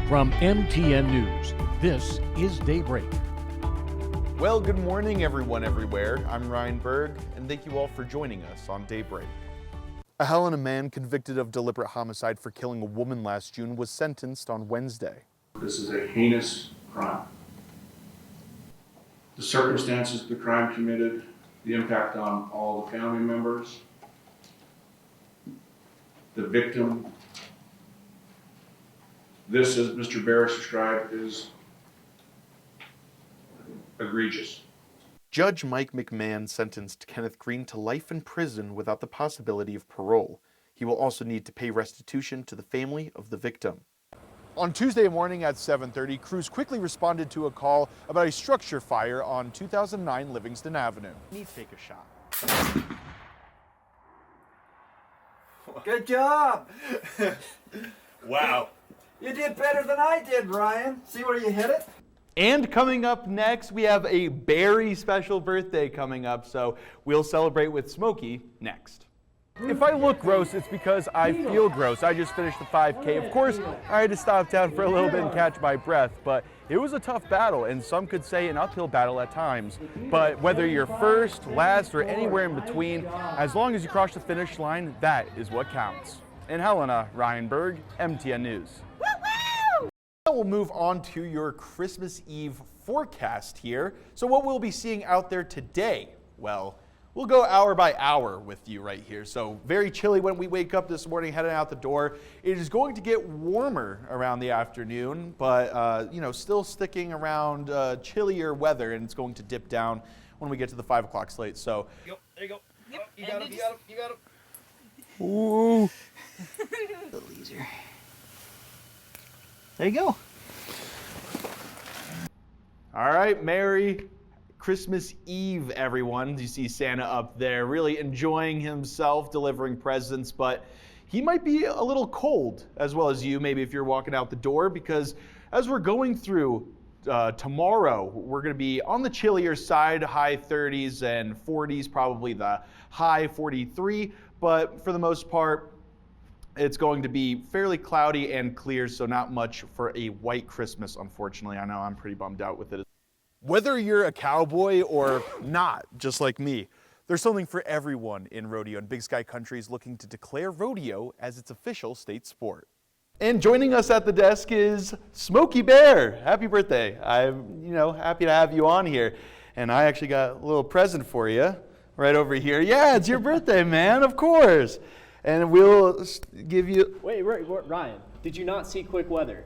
From MTN News, this is Daybreak. Well, good morning, everyone, everywhere. I'm Ryan Burg, and thank you all for joining us on Daybreak. A Helena man convicted of deliberate homicide for killing a woman last June was sentenced on Wednesday. This is a heinous crime. The circumstances of the crime committed, the impact on all the family members, the victim. This, as Mr. Barris described, is egregious. Judge Mike McMahon sentenced Kenneth Green to life in prison without the possibility of parole. He will also need to pay restitution to the family of the victim. On Tuesday morning at 7:30, crews quickly responded to a call about a structure fire on 2009 Livingston Avenue. Need to take a shot. Good job! Wow. You did better than I did, Ryan. See where you hit it? And coming up next, we have a very special birthday coming up, so we'll celebrate with Smokey next. If I look gross, it's because I feel gross. I just finished the 5K. Of course, I had to stop down for a little bit and catch my breath, but it was a tough battle, and some could say an uphill battle at times. But whether you're first, last, or anywhere in between, as long as you cross the finish line, that is what counts. In Helena, Ryan Burg, MTN News. Now we'll move on to your Christmas Eve forecast here. So what we'll be seeing out there today, well, we'll go hour by hour with you right here. So very chilly when we wake up this morning, heading out the door. It is going to get warmer around the afternoon, but still sticking around chillier weather, and it's going to dip down when we get to the 5 o'clock slate. So There you go. Yep. Oh, you got him, you got him. ooh. A little easier. There you go. All right, Merry Christmas Eve, everyone. You see Santa up there really enjoying himself, delivering presents, but he might be a little cold, as well as you, maybe if you're walking out the door, because as we're going through tomorrow, we're going to be on the chillier side, high 30s and 40s, probably the high 43, but for the most part, it's going to be fairly cloudy and clear, so not much for a white Christmas, unfortunately. I know I'm pretty bummed out with it. Whether you're a cowboy or not, just like me, there's something for everyone in rodeo, and Big Sky Country is looking to declare rodeo as its official state sport. And joining us at the desk is Smokey Bear. Happy birthday. I'm, happy to have you on here. And I actually got a little present for you right over here. Yeah, it's your birthday, man, of course. And we'll give you... Wait, Ryan, did you not see quick weather?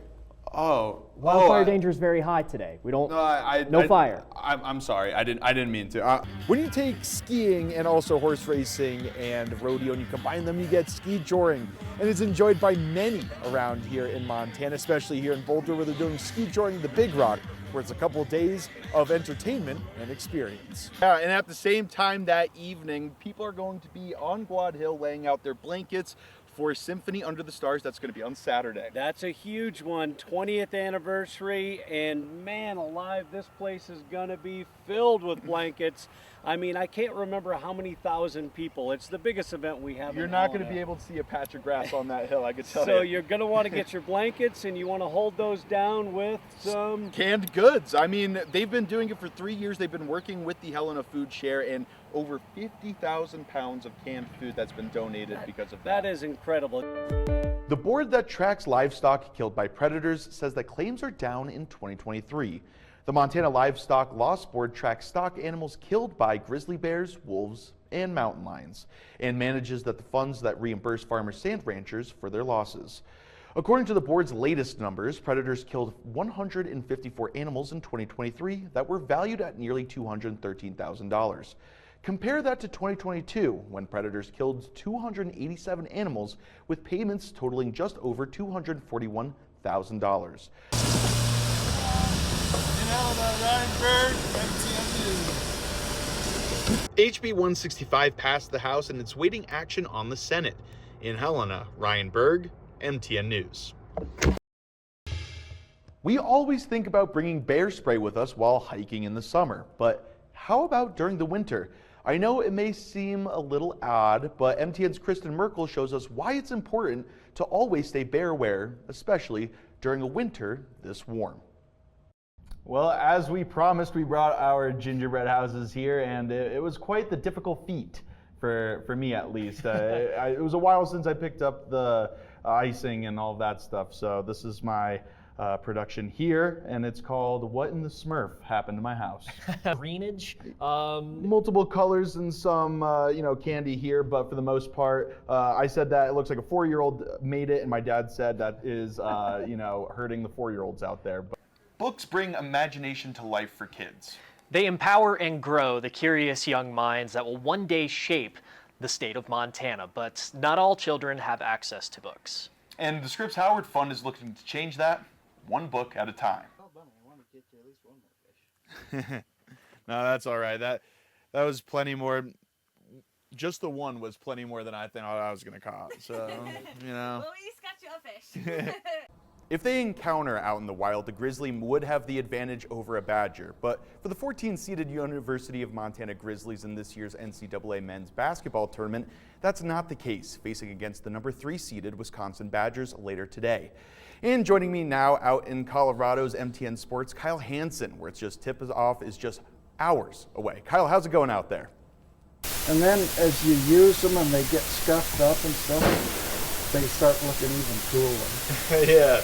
Oh. Wildfire danger is very high today. We don't... No fire. I'm sorry. I didn't mean to. When you take skiing and also horse racing and rodeo and you combine them, you get ski joring. And it's enjoyed by many around here in Montana, especially here in Boulder, where they're doing ski joring the Big Rock, where it's a couple of days of entertainment and experience. And at the same time that evening, people are going to be on Guad Hill laying out their blankets for Symphony Under the Stars. That's going to be on Saturday. That's a huge one, 20th anniversary, and man alive, this place is going to be filled with blankets. I mean, I can't remember how many thousand people. It's the biggest event we have. You're not going to be able to see a patch of grass on that hill, I can tell you. So you're going to want to get your blankets, and you want to hold those down with some canned goods. I mean, they've been doing it for 3 years. They've been working with the Helena Food Share, and over 50,000 pounds of canned food that's been donated because of that. That is incredible. The board that tracks livestock killed by predators says that claims are down in 2023. The Montana Livestock Loss Board tracks stock animals killed by grizzly bears, wolves, and mountain lions, and manages that the funds that reimburse farmers and ranchers for their losses. According to the board's latest numbers, predators killed 154 animals in 2023 that were valued at nearly $213,000. Compare that to 2022, when predators killed 287 animals with payments totaling just over $241,000. HB 165 passed the House and it's waiting action on the Senate. In Helena, Ryan Burg, MTN News. We always think about bringing bear spray with us while hiking in the summer, but how about during the winter? I know it may seem a little odd, but MTN's Kristen Merkel shows us why it's important to always stay bear aware, especially during a winter this warm. Well, as we promised, we brought our gingerbread houses here, and it was quite the difficult feat for me, at least. It was a while since I picked up the icing and all of that stuff, so this is my production here, and it's called What in the Smurf Happened to My House. Greenage. Multiple colors and some candy here, but for the most part, I said that it looks like a 4-year-old made it, and my dad said that is hurting the 4-year-olds out there. Books bring imagination to life for kids. They empower and grow the curious young minds that will one day shape the state of Montana, but not all children have access to books. And the Scripps Howard Fund is looking to change that one book at a time. No, that's all right. That was plenty more. Just the one was plenty more than I thought I was going to caught. So, you know. Well, at least got you a fish. If they encounter out in the wild, the grizzly would have the advantage over a badger. But for the 14-seeded University of Montana Grizzlies in this year's NCAA men's basketball tournament, that's not the case, facing against the number 3-seeded Wisconsin Badgers later today. And joining me now out in Colorado's MTN Sports, Kyle Hansen, where it's just tip-off is just hours away. Kyle, how's it going out there? And then as you use them and they get scuffed up and stuff, they start looking even cooler. Yeah.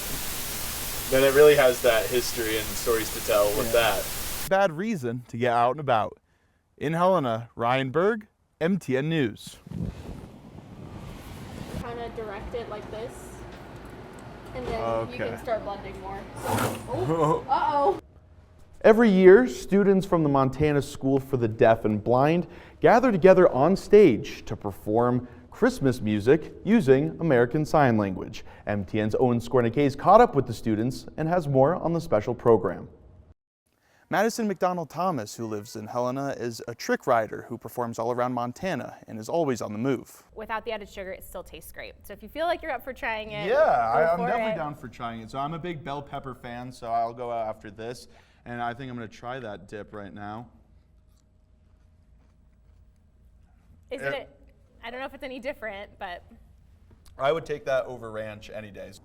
Then it really has that history and stories to tell with that. Bad reason to get out and about. In Helena, Ryan Burg, MTN News. Kind of direct it like this, and then Okay. you can start blending more. So, uh-oh. Every year, students from the Montana School for the Deaf and Blind gather together on stage to perform Christmas music using American Sign Language. MTN's Owen Skornicke caught up with the students and has more on the special program. Madison McDonald Thomas, who lives in Helena, is a trick rider who performs all around Montana and is always on the move. Without the added sugar, it still tastes great. So if you feel like you're up for trying it, Yeah, I'm go for definitely it. down for trying it. So I'm a big bell pepper fan, so I'll go out after this. And I think I'm going to try that dip right now. Is it? I don't know if it's any different, but I would take that over ranch any days.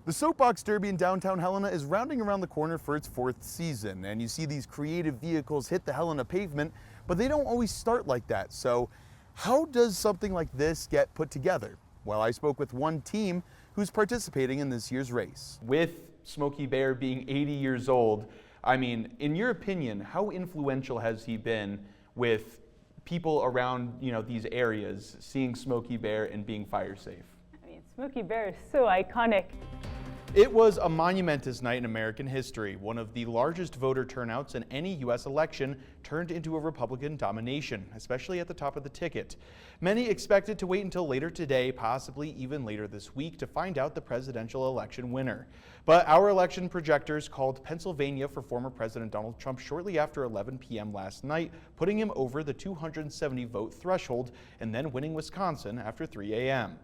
The Soapbox Derby in downtown Helena is rounding around the corner for its 4th season, and you see these creative vehicles hit the Helena pavement, but they don't always start like that. So how does something like this get put together? Well, I spoke with one team who's participating in this year's race. With Smokey Bear being 80 years old, I mean, in your opinion, how influential has he been with people around, these areas seeing Smokey Bear and being fire safe? I mean, Smokey Bear is so iconic. It was a monumentous night in American history. One of the largest voter turnouts in any U.S. election turned into a Republican domination, especially at the top of the ticket. Many expected to wait until later today, possibly even later this week, to find out the presidential election winner. But our election projectors called Pennsylvania for former President Donald Trump shortly after 11 p.m. last night, putting him over the 270 vote threshold, and then winning Wisconsin after 3 a.m.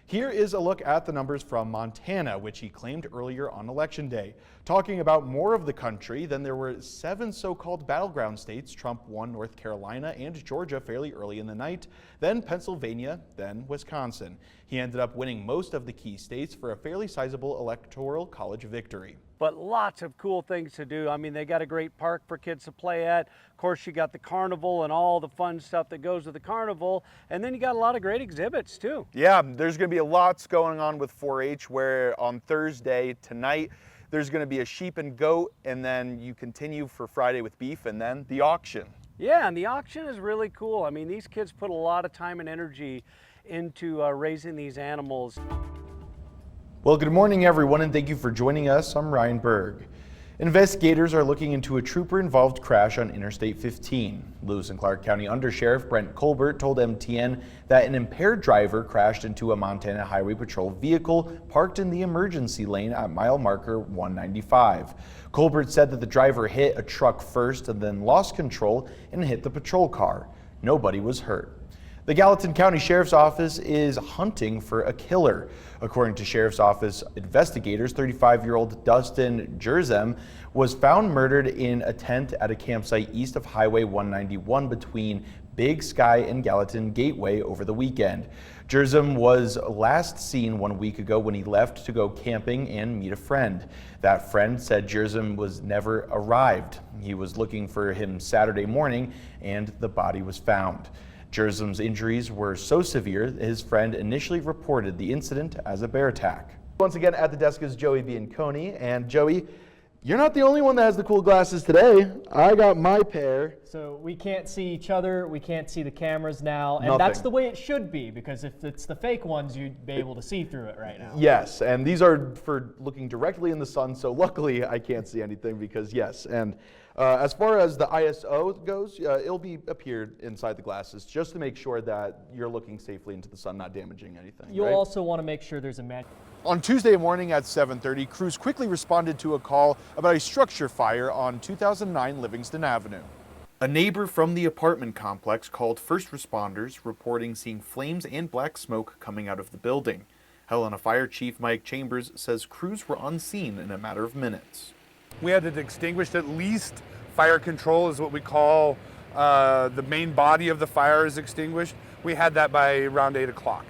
Here is a look at the numbers from Montana, which he claimed earlier on Election Day. Talking about more of the country, then there were 7 so-called battleground states. Trump won North Carolina and Georgia fairly early in the night, then Pennsylvania, then Wisconsin. He ended up winning most of the key states for a fairly sizable electoral college victory. But lots of cool things to do. I mean, they got a great park for kids to play at. Of course, you got the carnival and all the fun stuff that goes with the carnival. And then you got a lot of great exhibits too. Yeah, there's going to be lots going on with 4-H, where on Thursday tonight, there's going to be a sheep and goat, and then you continue for Friday with beef, and then the auction. Yeah, and the auction is really cool. I mean, these kids put a lot of time and energy into raising these animals. Well, good morning, everyone, and thank you for joining us. I'm Ryan Burg. Investigators are looking into a trooper-involved crash on Interstate 15. Lewis and Clark County Undersheriff Brent Colbert told MTN that an impaired driver crashed into a Montana Highway Patrol vehicle parked in the emergency lane at mile marker 195. Colbert said that the driver hit a truck first and then lost control and hit the patrol car. Nobody was hurt. The Gallatin County Sheriff's Office is hunting for a killer. According to Sheriff's Office investigators, 35-year-old Dustin Jerzem was found murdered in a tent at a campsite east of Highway 191 between Big Sky and Gallatin Gateway over the weekend. Jerzum was last seen 1 week ago when he left to go camping and meet a friend. That friend said Jerzum was never arrived. He was looking for him Saturday morning and the body was found. Jerzum's injuries were so severe, his friend initially reported the incident as a bear attack. Once again at the desk is Joey Bianconi, and Joey, you're not the only one that has the cool glasses today. I got my pair. So we can't see each other, we can't see the cameras now, and Nothing. that's the way it should be, because if it's the fake ones, you'd be able to see through it right now. Yes, and these are for looking directly in the sun, so luckily I can't see anything because yes. And as far as the ISO goes, it'll be appeared inside the glasses just to make sure that you're looking safely into the sun, not damaging anything. You'll right? also want to make sure there's a On Tuesday morning at 7:30, crews quickly responded to a call about a structure fire on 2009 Livingston Avenue. A neighbor from the apartment complex called first responders, reporting seeing flames and black smoke coming out of the building. Helena Fire Chief Mike Chambers says crews were on scene in a matter of minutes. We had it extinguished. At least fire control is what we call the main body of the fire is extinguished. We had that by around 8 o'clock.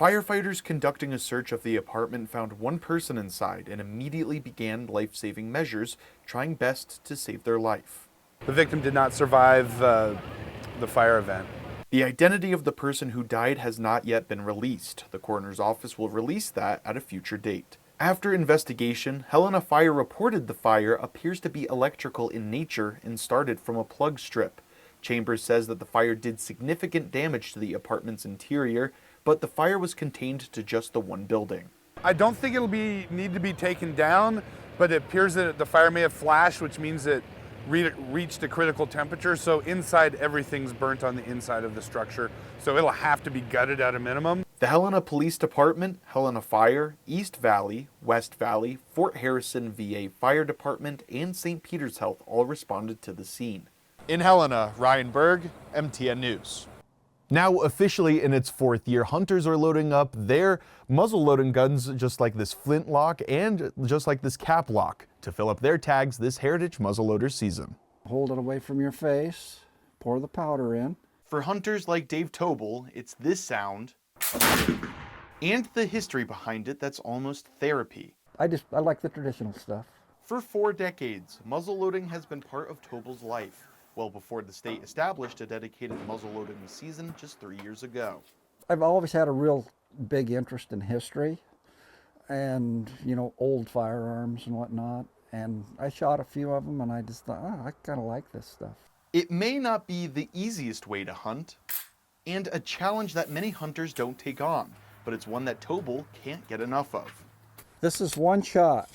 Firefighters conducting a search of the apartment found one person inside and immediately began life-saving measures, trying best to save their life. The victim did not survive the fire event. The identity of the person who died has not yet been released. The coroner's office will release that at a future date. After investigation, Helena Fire reported the fire appears to be electrical in nature and started from a plug strip. Chambers says that the fire did significant damage to the apartment's interior, but the fire was contained to just the one building. I don't think it'll need to be taken down, but it appears that the fire may have flashed, which means it reached a critical temperature. So inside, everything's burnt on the inside of the structure. So it'll have to be gutted at a minimum. The Helena Police Department, Helena Fire, East Valley, West Valley, Fort Harrison VA Fire Department, and St. Peter's Health all responded to the scene. In Helena, Ryan Burg, MTN News. Now officially in its 4th year, hunters are loading up their muzzle-loading guns just like this flintlock and just like this cap lock to fill up their tags this Heritage muzzleloader season. Hold it away from your face, pour the powder in. For hunters like Dave Tobel, it's this sound and the history behind it that's almost therapy. I like the traditional stuff. For 4 decades, muzzleloading has been part of Tobel's life, well before the state established a dedicated muzzleloading season just 3 years ago. I've always had a real big interest in history and, old firearms and whatnot. And I shot a few of them and I just thought, I kind of like this stuff. It may not be the easiest way to hunt, and a challenge that many hunters don't take on, but it's one that Tobel can't get enough of. This is one shot.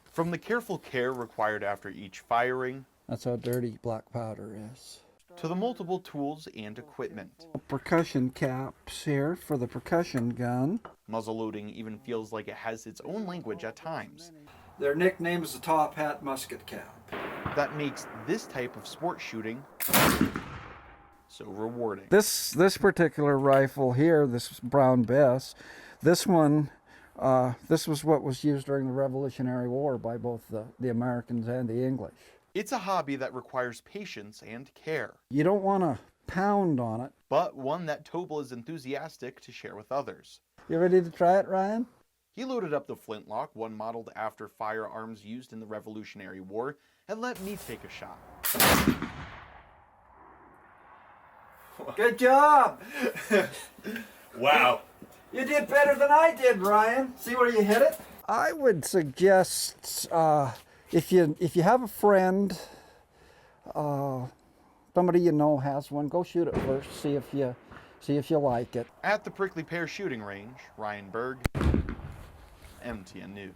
From the careful care required after each firing, that's how dirty black powder is, to the multiple tools and equipment. Percussion caps here for the percussion gun. Muzzleloading even feels like it has its own language at times. Their nickname is the Top Hat Musket Cap. That makes this type of sport shooting so rewarding. This particular rifle here, this Brown Bess, this one, this was what was used during the Revolutionary War by both the Americans and the English. It's a hobby that requires patience and care. You don't want to pound on it. But one that Tobel is enthusiastic to share with others. You ready to try it, Ryan? He loaded up the flintlock, one modeled after firearms used in the Revolutionary War, and let me take a shot. Good job! Wow. You did better than I did, Ryan. See where you hit it? I would suggest if you have a friend, somebody you know has one, go shoot it first. See if you like it. At the Prickly Pear shooting range, Ryan Burg, MTN News.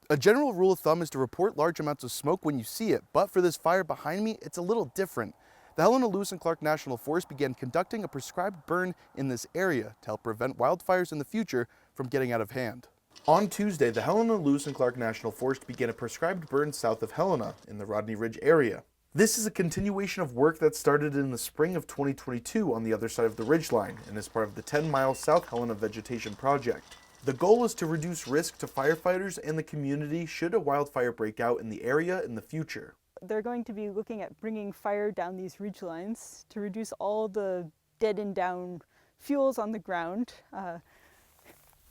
A general rule of thumb is to report large amounts of smoke when you see it, but for this fire behind me, it's a little different. The Helena Lewis and Clark National Forest began conducting a prescribed burn in this area to help prevent wildfires in the future from getting out of hand. On Tuesday, the Helena Lewis and Clark National Forest began a prescribed burn south of Helena in the Rodney Ridge area. This is a continuation of work that started in the spring of 2022 on the other side of the ridgeline and is part of the 10-mile South Helena Vegetation Project. The goal is to reduce risk to firefighters and the community should a wildfire break out in the area in the future. They're going to be looking at bringing fire down these ridge lines to reduce all the dead and down fuels on the ground.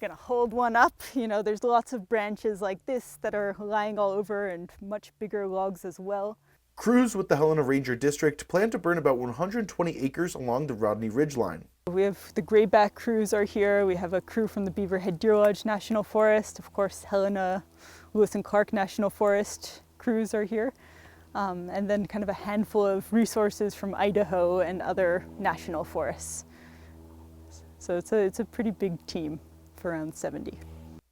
Gonna hold one up, you know, there's lots of branches like this that are lying all over and much bigger logs as well. Crews with the Helena Ranger District plan to burn about 120 acres along the Rodney Ridgeline. We have the grayback crews are here. We have a crew from the Beaverhead Deer Lodge National Forest. Of course, Helena, Lewis and Clark National Forest crews are here. And then kind of a handful of resources from Idaho and other national forests. So it's a pretty big team, for around 70.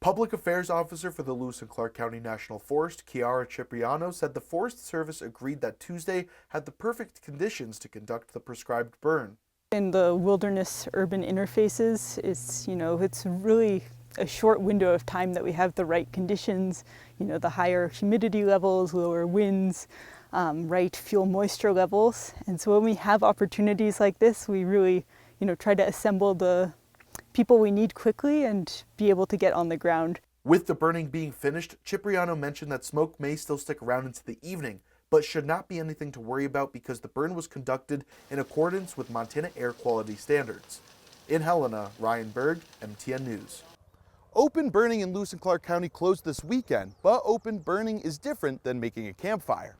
Public Affairs Officer for the Lewis and Clark County National Forest, Chiara Cipriano, said the Forest Service agreed that Tuesday had the perfect conditions to conduct the prescribed burn. In the wilderness urban interfaces, it's really a short window of time that we have the right conditions, the higher humidity levels, lower winds, right fuel moisture levels. And so when we have opportunities like this, we really, try to assemble the people we need quickly and be able to get on the ground. With the burning being finished, Cipriano mentioned that smoke may still stick around into the evening, but should not be anything to worry about because the burn was conducted in accordance with Montana air quality standards. In Helena, Ryan Burg, MTN News. Open burning in Lewis and Clark County closed this weekend, but open burning is different than making a campfire.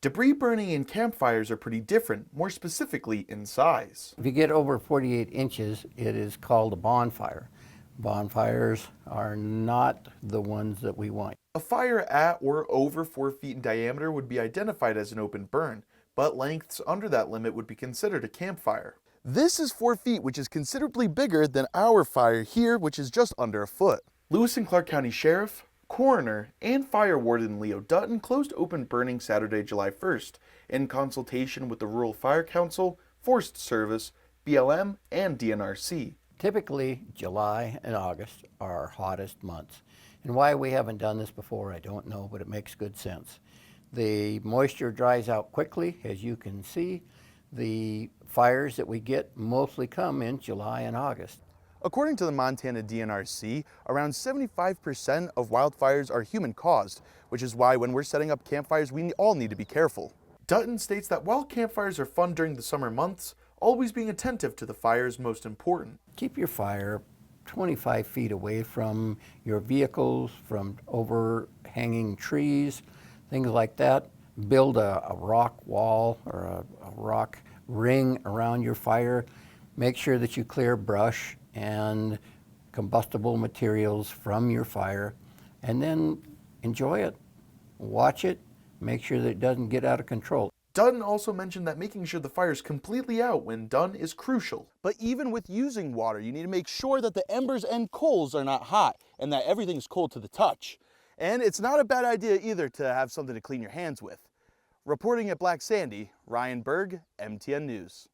Debris burning in campfires are pretty different, more specifically in size. If you get over 48 inches, it is called a bonfire. Bonfires are not the ones that we want. A fire at or over 4 feet in diameter would be identified as an open burn, but lengths under that limit would be considered a campfire. This is 4 feet, which is considerably bigger than our fire here, which is just under a foot. Lewis and Clark County Sheriff, Coroner, and Fire Warden Leo Dutton closed open burning Saturday, July 1st, in consultation with the Rural Fire Council, Forest Service, BLM, and DNRC. Typically, July and August are our hottest months. And why we haven't done this before, I don't know, but it makes good sense. The moisture dries out quickly, as you can see. The fires that we get mostly come in July and August. According to the Montana DNRC, around 75% of wildfires are human-caused, which is why when we're setting up campfires, we all need to be careful. Dutton states that while campfires are fun during the summer months, always being attentive to the fire is most important. Keep your fire 25 feet away from your vehicles, from overhanging trees, things like that. Build a rock wall or a rock ring around your fire. Make sure that you clear brush and combustible materials from your fire, and then enjoy it, watch it, make sure that it doesn't get out of control. Dutton also mentioned that making sure the fire is completely out when done is crucial. But even with using water, you need to make sure that the embers and coals are not hot and that everything's cold to the touch. And it's not a bad idea either to have something to clean your hands with. Reporting at Black Sandy, Ryan Burg, MTN News.